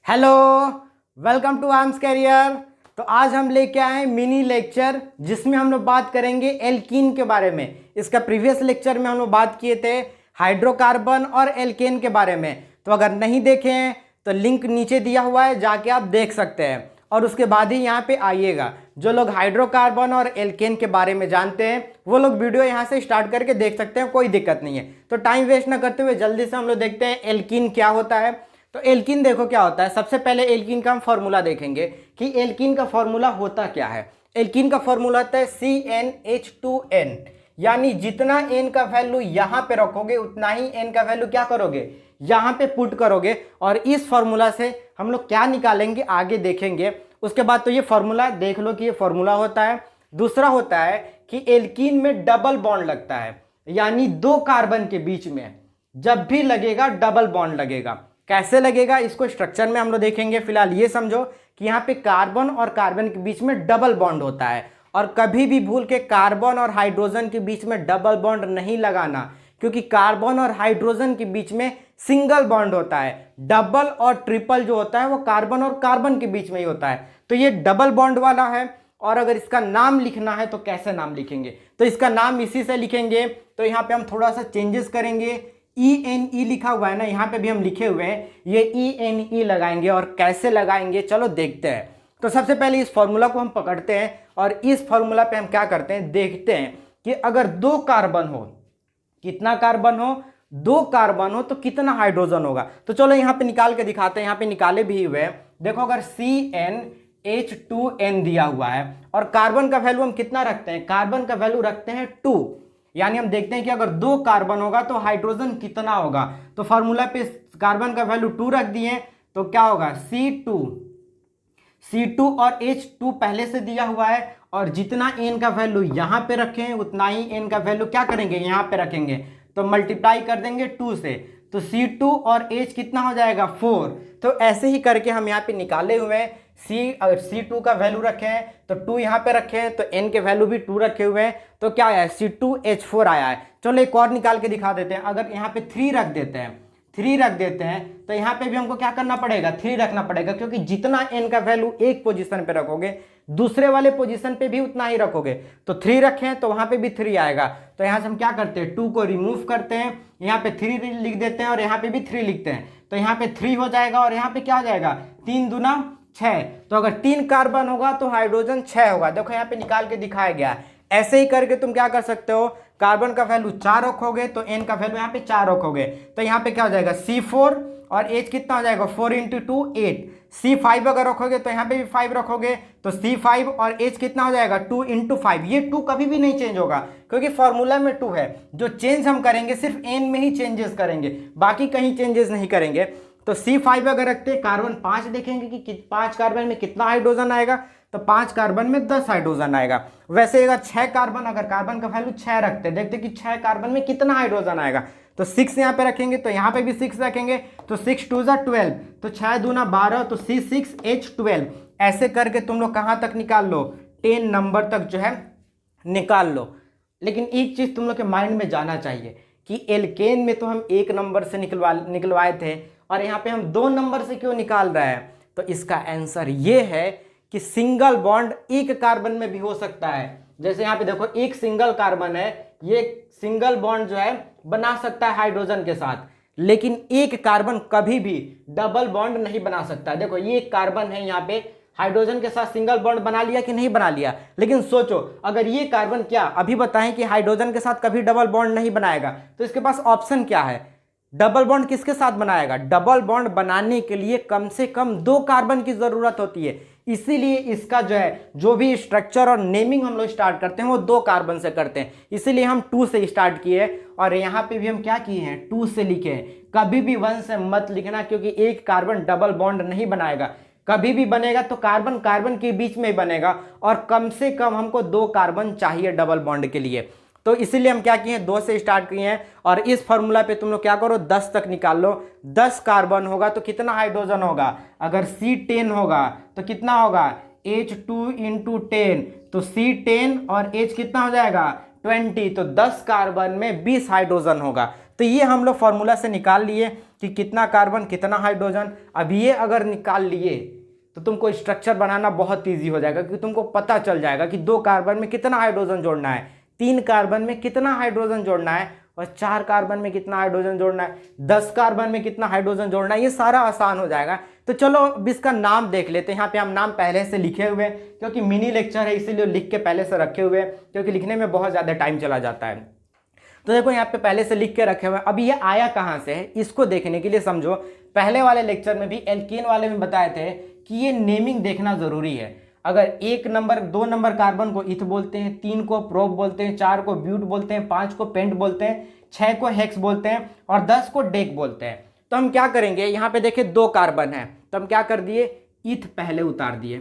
Hello, welcome to Arms Career. तो आज हम लेके आए हैं मिनी लेक्चर जिसमें हम लोग बात करेंगे एल्कीन के बारे में। इसका प्रीवियस लेक्चर में हम लोग बात किए थे हाइड्रोकार्बन और एल्केन के बारे में। तो अगर नहीं देखे हैं तो लिंक नीचे दिया हुआ है, जाके आप देख सकते हैं। और उसके बाद ही यहाँ पे आइएगा। जो लोग हाइड्रोकार्बन और एल्केन के बारे में जानते हैं वो लोग वीडियो यहाँ से स्टार्ट करके देख सकते हैं, कोई दिक्कत नहीं है। तो टाइम वेस्ट ना करते हुए जल्दी से हम लोग देखते हैं एल्कीन क्या होता है। तो एल्कीन देखो क्या होता है। सबसे पहले एल्कीन का हम फॉर्मूला देखेंगे कि एल्कीन का फॉर्मूला होता क्या है। एल्कीन का फॉर्मूला होता है CnH2n, यानी जितना n का वैल्यू यहाँ पे रखोगे उतना ही n का वैल्यू क्या करोगे, यहाँ पे पुट करोगे। और इस फॉर्मूला से हम लोग क्या निकालेंगे आगे देखेंगे। उसके बाद तो ये फॉर्मूला देख लो कि ये फॉर्मूला होता है। दूसरा होता है कि एल्कीन में डबल बॉन्ड लगता है, यानी दो कार्बन के बीच में जब भी लगेगा डबल बॉन्ड लगेगा। कैसे लगेगा इसको स्ट्रक्चर में हम लोग देखेंगे। फिलहाल ये समझो कि यहाँ पे कार्बन और कार्बन के बीच में डबल बॉन्ड होता है। और कभी भी भूल के कार्बन और हाइड्रोजन के बीच में डबल बॉन्ड नहीं लगाना, क्योंकि कार्बन और हाइड्रोजन के बीच में सिंगल बॉन्ड होता है। डबल और ट्रिपल जो होता है वो कार्बन और कार्बन के बीच में ही होता है। तो ये डबल बॉन्ड वाला है। और अगर इसका नाम लिखना है तो कैसे नाम लिखेंगे, तो इसका नाम इसी से लिखेंगे। तो यहाँ पे हम थोड़ा सा चेंजेस करेंगे। ENE लिखा हुआ है ना, यहाँ पे भी हम लिखे हुए हैं, ये ENE लगाएंगे। और कैसे लगाएंगे चलो देखते हैं। तो सबसे पहले इस फॉर्मूला को हम पकड़ते हैं और इस फॉर्मूला पे हम क्या करते हैं, देखते हैं कि अगर दो कार्बन हो, कितना कार्बन हो, दो कार्बन हो तो कितना हाइड्रोजन होगा। तो चलो यहाँ पे निकाल के दिखाते हैं। यहाँ पे निकाले भी हुए हैं। देखो अगर CnH2n दिया हुआ है और कार्बन का वैल्यू हम कितना रखते हैं, कार्बन का वैल्यू रखते हैं 2। यानी हम देखते हैं कि अगर दो कार्बन होगा तो हाइड्रोजन कितना होगा। तो फॉर्मूला पे कार्बन का वैल्यू 2 रख दिए तो क्या होगा C2 और H2 पहले से दिया हुआ है। और जितना n का वैल्यू यहाँ पे रखे हैं उतना ही n का वैल्यू क्या करेंगे, यहाँ पे रखेंगे। तो मल्टीप्लाई कर देंगे 2 से, तो C2 और H कितना हो जाएगा 4। तो ऐसे ही करके हम यहाँ पे निकाले हुए हैं। अगर C2 का वैल्यू रखे हैं तो 2 यहाँ पे रखे हैं, तो n के वैल्यू भी 2 रखे हुए हैं। तो क्या आया है, C2H4 आया है। चलो एक और निकाल के दिखा देते हैं। अगर यहाँ पे 3 रख देते हैं, 3 रख देते हैं तो यहाँ पे भी हमको क्या करना पड़ेगा, 3 रखना पड़ेगा। क्योंकि जितना n का वैल्यू एक पोजीशन पे रखोगे दूसरे वाले पोजीशन पे भी उतना ही रखोगे। तो 3 रखें तो वहां पे भी 3 आएगा। तो यहाँ से हम क्या करते हैं, 2 को रिमूव करते हैं, यहाँ पे 3 लिख देते हैं और यहाँ पे भी 3 लिखते हैं। तो यहाँ पे 3 हो जाएगा और यहाँ पे क्या हो जाएगा, 3 दूना 6। तो अगर 3 कार्बन होगा तो हाइड्रोजन 6 होगा। देखो यहाँ पे निकाल के दिखाया गया। ऐसे ही करके तुम क्या कर सकते हो, कार्बन का वैल्यू 4 रखोगे तो n का वैल्यू यहाँ पे 4 रखोगे। तो यहाँ पे क्या हो जाएगा C4 और H कितना हो जाएगा 4 × 2 8। C5 अगर रखोगे तो यहाँ पे भी 5 रखोगे तो C5 और H कितना हो जाएगा 2 × 5। ये 2 कभी भी नहीं चेंज होगा क्योंकि फॉर्मूला में 2 है। जो चेंज हम करेंगे सिर्फ n में ही चेंजेस करेंगे, बाकी कहीं चेंजेस नहीं करेंगे। तो C5 अगर रखते हैं, कार्बन 5 देखेंगे कि 5 कार्बन में कितना हाइड्रोजन आएगा, तो 5 कार्बन में 10 हाइड्रोजन आएगा। वैसे अगर 6 कार्बन, अगर कार्बन का वैल्यू 6 रखते हैं, देखते कि 6 कार्बन में कितना हाइड्रोजन आएगा। तो 6 यहाँ पे रखेंगे तो यहाँ पे भी 6 रखेंगे, तो 6 2 12, तो 6 दूना 12, तो C6H12। ऐसे करके तुम लोग कहाँ तक निकाल लो, 10 नंबर तक जो है निकाल लो। लेकिन एक चीज तुम लोग के माइंड में जाना चाहिए कि एल्केन में तो हम 1 नंबर से निकलवाए थे और यहाँ पे हम 2 नंबर से क्यों निकाल रहे हैं। तो इसका आंसर ये है कि सिंगल बॉन्ड एक कार्बन में भी हो सकता है। जैसे यहाँ पे देखो एक सिंगल कार्बन है, ये सिंगल बॉन्ड जो है बना सकता है हाइड्रोजन के साथ, लेकिन एक कार्बन कभी भी डबल बॉन्ड नहीं बना सकता। देखो ये एक कार्बन है, यहाँ पे हाइड्रोजन के साथ सिंगल बॉन्ड बना लिया कि नहीं बना लिया। लेकिन सोचो अगर ये कार्बन क्या अभी बताएं कि हाइड्रोजन के साथ कभी डबल बॉन्ड नहीं बनाएगा, तो इसके पास ऑप्शन क्या है, डबल बॉन्ड किसके साथ बनाएगा। डबल बॉन्ड बनाने के लिए कम से कम 2 कार्बन की जरूरत होती है। इसीलिए इसका जो है जो भी स्ट्रक्चर और नेमिंग हम लोग स्टार्ट करते हैं वो 2 कार्बन से करते हैं। इसीलिए हम 2 से स्टार्ट किए और यहाँ पे भी हम क्या किए हैं, 2 से लिखे हैं। कभी भी 1 से मत लिखना, क्योंकि एक कार्बन डबल बॉन्ड नहीं बनाएगा। कभी भी बनेगा तो कार्बन कार्बन के बीच में ही बनेगा, और कम से कम हमको 2 कार्बन चाहिए डबल बॉन्ड के लिए। तो इसीलिए हम क्या किए हैं, 2 से स्टार्ट किए हैं। और इस फॉर्मूला पे तुम लोग क्या करो, 10 तक निकाल लो। 10 कार्बन होगा तो कितना हाइड्रोजन होगा, अगर C10 होगा तो कितना होगा H2 × 10, तो C10 और H कितना हो जाएगा 20। तो 10 कार्बन में 20 हाइड्रोजन होगा। तो ये हम लोग फॉर्मूला से निकाल लिए कि कितना कार्बन कितना हाइड्रोजन। अब ये अगर निकाल लिए तो तुमको स्ट्रक्चर बनाना बहुत ईजी हो जाएगा, क्योंकि तुमको पता चल जाएगा कि 2 कार्बन में कितना हाइड्रोजन जोड़ना है, 3 कार्बन में कितना हाइड्रोजन जोड़ना है, और 4 कार्बन में कितना हाइड्रोजन जोड़ना है, 10 कार्बन में कितना हाइड्रोजन जोड़ना है। ये सारा आसान हो जाएगा। तो चलो अब इसका नाम देख लेते हैं। यहाँ पे हम नाम पहले से लिखे हुए हैं, क्योंकि मिनी लेक्चर है इसीलिए लिख के पहले से रखे हुए हैं, क्योंकि लिखने में बहुत ज़्यादा टाइम चला जाता है। तो देखो यहाँ पे पहले से लिख के रखे हुए हैं। अभी ये आया कहाँ से है इसको देखने के लिए समझो, पहले वाले लेक्चर में भी एल्कीन वाले में बताए थे कि ये नेमिंग देखना जरूरी है। अगर 1 नंबर 2 नंबर कार्बन को इथ बोलते हैं, 3 को प्रोप बोलते हैं, 4 को ब्यूट बोलते हैं, 5 को पेंट बोलते हैं, 6 को हेक्स बोलते हैं और 10 को डेक बोलते हैं। तो हम क्या करेंगे, यहाँ पे देखिए 2 कार्बन है तो हम क्या कर दिए, इथ पहले उतार दिए,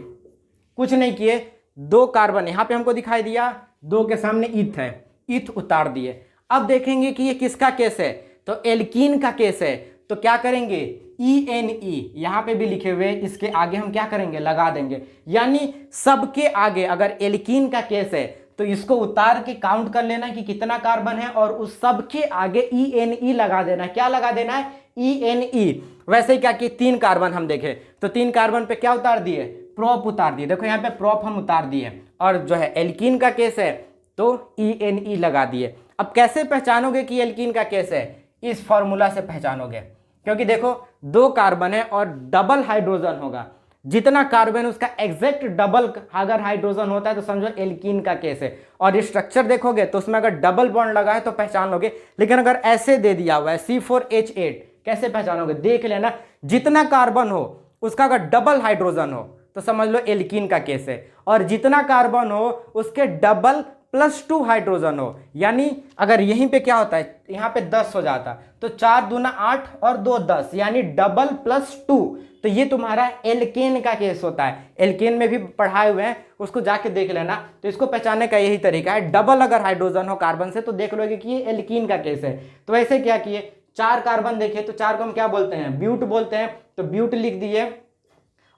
कुछ नहीं किए। 2 कार्बन यहाँ पे हमको दिखाई दिया, 2 के सामने इथ है, इथ उतार दिए। अब देखेंगे कि ये किसका केस है, तो एल्कीन का केस है। तो क्या करेंगे, ENE यहाँ पे भी लिखे हुए, इसके आगे हम क्या करेंगे, लगा देंगे। यानी सबके आगे अगर एल्कीन का केस है तो इसको उतार के काउंट कर लेना कि कितना कार्बन है और उस सब के आगे ENE लगा देना। क्या लगा देना है, ENE। वैसे ही क्या कि 3 कार्बन हम देखें तो 3 कार्बन पे क्या उतार दिए, प्रोप उतार दिए। देखो यहाँ पे प्रोप हम उतार दिए, और जो है एल्कीन का केस है तो ENE लगा दिए। अब कैसे पहचानोगे कि एल्कीन का केस है, इस फॉर्मूला से पहचानोगे, क्योंकि देखो 2 कार्बन है और डबल हाइड्रोजन होगा, जितना कार्बन उसका एग्जैक्ट डबल अगर हाइड्रोजन होता है तो समझो एल्कीन का केस है। और स्ट्रक्चर देखोगे तो उसमें अगर डबल बॉन्ड लगा है तो पहचान लोगे, लेकिन अगर ऐसे दे दिया हुआ है C4H8 कैसे पहचानोगे, देख लेना, जितना कार्बन हो उसका अगर डबल हाइड्रोजन हो तो समझ लो एल्कीन का केस है, और जितना कार्बन हो उसके डबल +2 हाइड्रोजन हो। यानी अगर यहीं पे क्या होता है, यहाँ पे 10 हो जाता तो 4 दूना 8 और 2 10, यानी डबल +2, तो ये तुम्हारा एल्केन का केस होता है। एल्केन में भी पढ़ाए हुए हैं, उसको जाके देख लेना। तो इसको पहचानने का यही तरीका है, डबल अगर हाइड्रोजन हो कार्बन से तो देख लोगे कि ये एल्कीन का केस है। तो ऐसे क्या किए, 4 कार्बन देखे तो 4 को हम क्या बोलते हैं, ब्यूट बोलते हैं, तो ब्यूट लिख दिए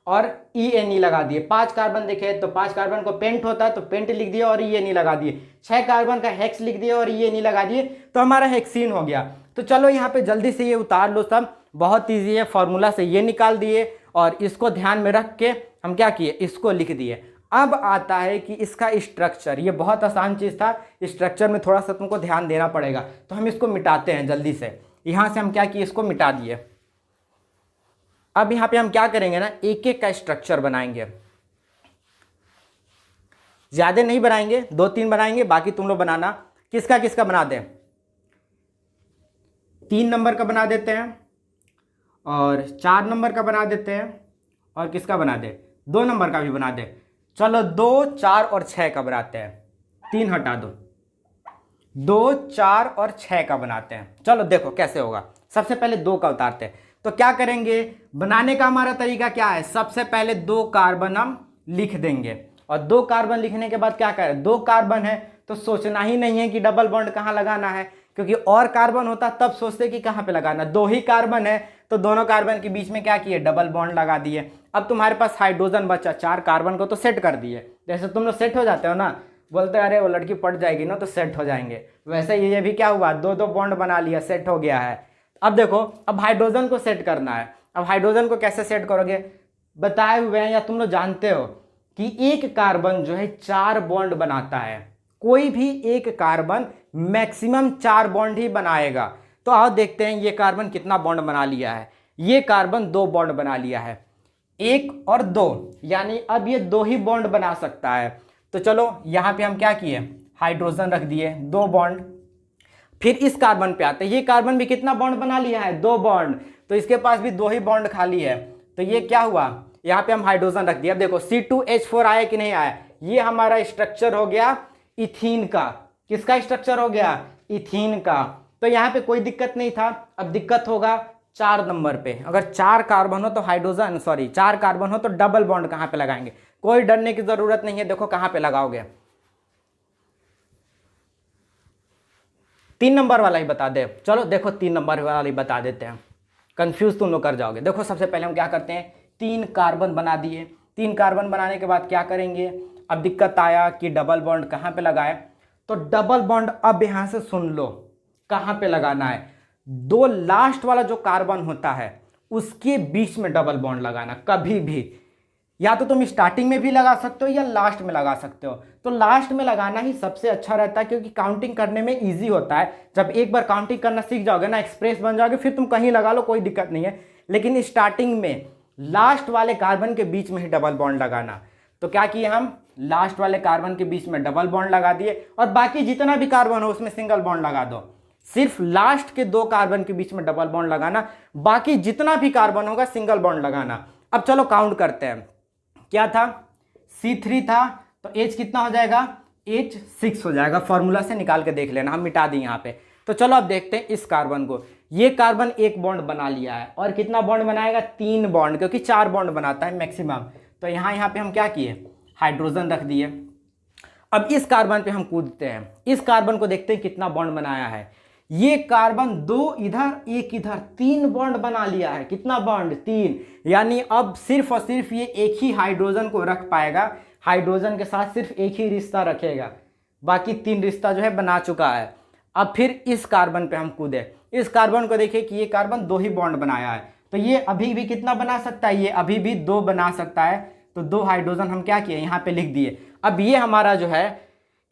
और ENE लगा दिए। 5 कार्बन देखे तो 5 कार्बन को पेंट होता है तो पेंट लिख दिया और ENE लगा दिए। 6 कार्बन का हेक्स लिख दिया और ENE लगा दिए, तो हमारा हेक्सीन हो गया। तो चलो यहाँ पे जल्दी से ये उतार लो, सब बहुत ईजी है, फॉर्मूला से ये निकाल दिए और इसको ध्यान में रख के हम क्या किए, इसको लिख दिए। अब आता है कि इसका स्ट्रक्चर, ये बहुत आसान चीज़ था, स्ट्रक्चर में थोड़ा सा तुमको ध्यान देना पड़ेगा। तो हम इसको मिटाते हैं जल्दी से। यहाँ से हम क्या किए, इसको मिटा दिए। अब यहाँ पे हम क्या करेंगे ना, एक एक का स्ट्रक्चर बनाएंगे, ज्यादा नहीं बनाएंगे, 2-3 बनाएंगे, बाकी तुम लोग बनाना। किसका किसका बना दें, 3 नंबर का बना देते हैं और 4 नंबर का बना देते हैं, और किसका बना दे, 2 नंबर का भी बना दे। चलो 2, 4 और 6 का बनाते हैं, 3 हटा दो, 2, 4 और 6 का बनाते हैं। चलो देखो कैसे होगा। सबसे पहले 2 का उतारते हैं। तो क्या करेंगे, बनाने का हमारा तरीका क्या है, सबसे पहले 2 कार्बन हम लिख देंगे, और 2 कार्बन लिखने के बाद क्या करें, 2 कार्बन है तो सोचना ही नहीं है कि डबल बॉन्ड कहाँ लगाना है, क्योंकि और कार्बन होता तब सोचते कि कहाँ पे लगाना। 2 ही कार्बन है तो दोनों कार्बन के बीच में क्या किए, डबल बॉन्ड लगा दिए। अब तुम्हारे पास हाइड्रोजन बचा, 4 कार्बन को तो सेट कर दिए। जैसे तुम लोग सेट हो जाते हो ना, बोलते अरे वो लड़की पड़ जाएगी ना तो सेट हो जाएंगे, वैसे ये भी क्या हुआ, 2-2 बॉन्ड बना लिया, सेट हो गया है। अब देखो, अब हाइड्रोजन को सेट करना है। अब हाइड्रोजन को कैसे सेट करोगे, बताए हुए हैं या तुम लोग जानते हो कि एक कार्बन जो है 4 बॉन्ड बनाता है, कोई भी एक कार्बन मैक्सिमम 4 बॉन्ड ही बनाएगा। तो आओ देखते हैं ये कार्बन कितना बॉन्ड बना लिया है। ये कार्बन 2 बॉन्ड बना लिया है, 1 और 2, यानी अब ये 2 ही बॉन्ड बना सकता है। तो चलो यहाँ पे हम क्या किए, हाइड्रोजन रख दिए, 2 बॉन्ड। फिर इस कार्बन पे आते हैं, ये कार्बन भी कितना बॉन्ड बना लिया है, 2 बॉन्ड, तो इसके पास भी 2 ही बॉन्ड खाली है। तो ये क्या हुआ, यहाँ पे हम हाइड्रोजन रख दिया। अब देखो C2H4 आया कि नहीं आया, ये हमारा स्ट्रक्चर हो गया इथीन का। किसका स्ट्रक्चर हो गया, इथीन का। तो यहाँ पे कोई दिक्कत नहीं था। अब दिक्कत होगा 4 नंबर पे, अगर 4 कार्बन हो तो हाइड्रोजन, सॉरी 4 कार्बन हो तो डबल बॉन्ड कहाँ पे लगाएंगे। कोई डरने की जरूरत नहीं है, देखो कहाँ पे लगाओगे, 3 नंबर वाला ही बता दे। चलो देखो 3 नंबर वाला ही बता देते हैं, कंफ्यूज तुम लोग कर जाओगे। देखो सबसे पहले हम क्या करते हैं, 3 कार्बन बना दिए। 3 कार्बन बनाने के बाद क्या करेंगे, अब दिक्कत आया कि डबल बॉन्ड कहाँ पे लगाए। तो डबल बॉन्ड अब यहाँ से सुन लो कहाँ पे लगाना है। दो लास्ट वाला जो कार्बन होता है उसके बीच में डबल बॉन्ड लगाना कभी भी। या तो तुम स्टार्टिंग में भी लगा सकते हो या लास्ट में लगा सकते हो। तो लास्ट में लगाना ही सबसे अच्छा रहता है, क्योंकि काउंटिंग करने में इजी होता है। जब एक बार काउंटिंग करना सीख जाओगे ना, एक्सप्रेस बन जाओगे, फिर तुम कहीं लगा लो, कोई दिक्कत नहीं है। लेकिन स्टार्टिंग में लास्ट वाले कार्बन के बीच में ही डबल बॉन्ड लगाना। तो क्या किए हम, लास्ट वाले कार्बन के बीच में डबल बॉन्ड लगा दिए, और बाकी जितना भी कार्बन हो उसमें सिंगल बॉन्ड लगा दो। सिर्फ लास्ट के दो कार्बन के बीच में डबल बॉन्ड लगाना, बाकी जितना भी कार्बन होगा सिंगल बॉन्ड लगाना। अब चलो काउंट करते हैं। क्या था, C3 था, तो H कितना हो जाएगा, H6 हो जाएगा। फॉर्मूला से निकाल के देख लेना, हम मिटा दें यहाँ पे। तो चलो अब देखते हैं इस कार्बन को। ये कार्बन एक बॉन्ड बना लिया है, और कितना बॉन्ड बनाएगा, 3 बॉन्ड, क्योंकि 4 बॉन्ड बनाता है मैक्सिमम। तो यहाँ पे हम क्या किए, हाइड्रोजन रख दिए। अब इस कार्बन पे हम कूदते हैं, इस कार्बन को देखते हैं कितना बॉन्ड बनाया है। ये कार्बन 2 इधर एक इधर, 3 बॉन्ड बना लिया है। कितना बॉन्ड, 3। यानी अब सिर्फ और सिर्फ ये एक ही हाइड्रोजन को रख पाएगा, हाइड्रोजन के साथ सिर्फ एक ही रिश्ता रखेगा, बाकी 3 रिश्ता जो है बना चुका है। अब फिर इस कार्बन पे हम कूदे, इस कार्बन को देखिए कि ये कार्बन 2 ही बॉन्ड बनाया है, तो ये अभी भी कितना बना सकता है, ये अभी भी 2 बना सकता है। तो 2 हाइड्रोजन हम क्या किए, यहाँ पे लिख दिए। अब ये हमारा जो है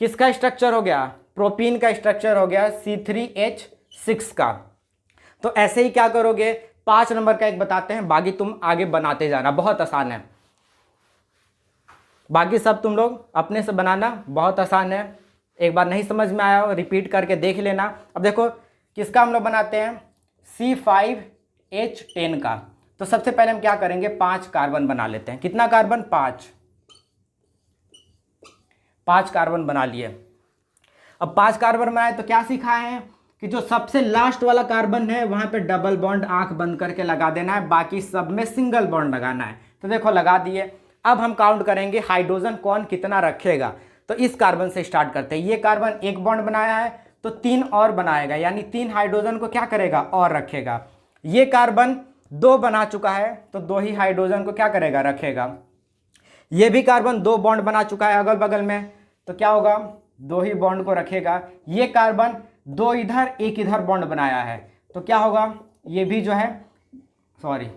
किसका स्ट्रक्चर हो गया, प्रोपीन का स्ट्रक्चर हो गया, C3H6 का। तो ऐसे ही क्या करोगे, 5 नंबर का एक बताते हैं, बाकी तुम आगे बनाते जाना, बहुत आसान है। बाकी सब तुम लोग अपने से बनाना, बहुत आसान है। एक बार नहीं समझ में आया हो रिपीट करके देख लेना। अब देखो किसका हम लोग बनाते हैं, C5H10 का। तो सबसे पहले हम क्या करेंगे, 5 कार्बन बना लेते हैं। कितना कार्बन, 5 कार्बन बना लिए। अब 5 कार्बन बनाए तो क्या सिखाए हैं कि जो सबसे लास्ट वाला कार्बन है वहां पे डबल बॉन्ड आंख बंद करके लगा देना है, बाकी सब में सिंगल बॉन्ड लगाना है। तो देखो लगा दिए। अब हम काउंट करेंगे हाइड्रोजन कौन कितना रखेगा। तो इस कार्बन से स्टार्ट करते हैं। ये कार्बन 1 बॉन्ड बनाया है, तो 3 और बनाएगा, यानी 3 हाइड्रोजन को क्या करेगा, और रखेगा। ये कार्बन 2 बना चुका है, तो 2 ही हाइड्रोजन को क्या करेगा, रखेगा। ये भी कार्बन 2 बॉन्ड बना चुका है अगल बगल में, तो क्या होगा, 2 ही बॉन्ड को रखेगा। ये कार्बन 2 इधर 1 इधर बॉन्ड बनाया है, तो क्या होगा, ये भी जो है, सॉरी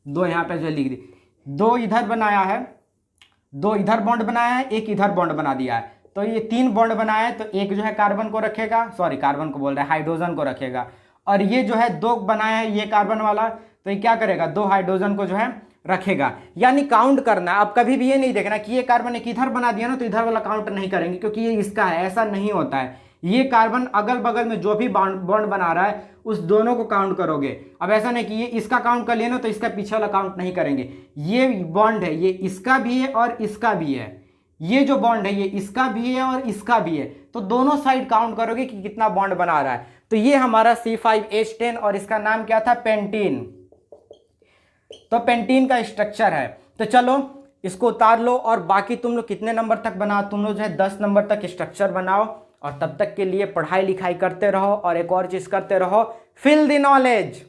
2 यहाँ पे जो लिख दी, 2 इधर बनाया है, 2 इधर बॉन्ड बनाया है, 1 इधर बॉन्ड बना दिया है। तो ये 3 बॉन्ड बनाया है, तो 1 जो है कार्बन को रखेगा, सॉरी कार्बन को बोल रहा है, हाइड्रोजन को रखेगा। और ये जो है 2 बनाया है ये कार्बन वाला, तो ये क्या करेगा, 2 हाइड्रोजन को जो है रखेगा। यानी काउंट करना, अब कभी भी ये नहीं देखना कि ये कार्बन एक इधर बना दिया ना तो इधर वाला काउंट नहीं करेंगे, क्योंकि ये इसका है, ऐसा नहीं होता है। ये कार्बन अगल बगल में जो भी बॉन्ड बना रहा है उस दोनों को काउंट करोगे। अब ऐसा नहीं कि ये इसका काउंट कर लिया ना तो इसका पीछे वाला काउंट नहीं करेंगे। ये बॉन्ड है, ये इसका भी है और इसका भी है। ये जो बॉन्ड है ये इसका भी है और इसका भी है, तो दोनों साइड काउंट करोगे कि कितना बॉन्ड बना रहा है। तो ये हमारा C5H10 और इसका नाम क्या था, पेंटीन। तो पेंटीन का स्ट्रक्चर है। तो चलो इसको उतार लो, और बाकी तुम लोग कितने नंबर तक बनाओ, तुम लोग जो है 10 नंबर तक स्ट्रक्चर बनाओ। और तब तक के लिए पढ़ाई लिखाई करते रहो, और एक और चीज करते रहो, फिल द नॉलेज।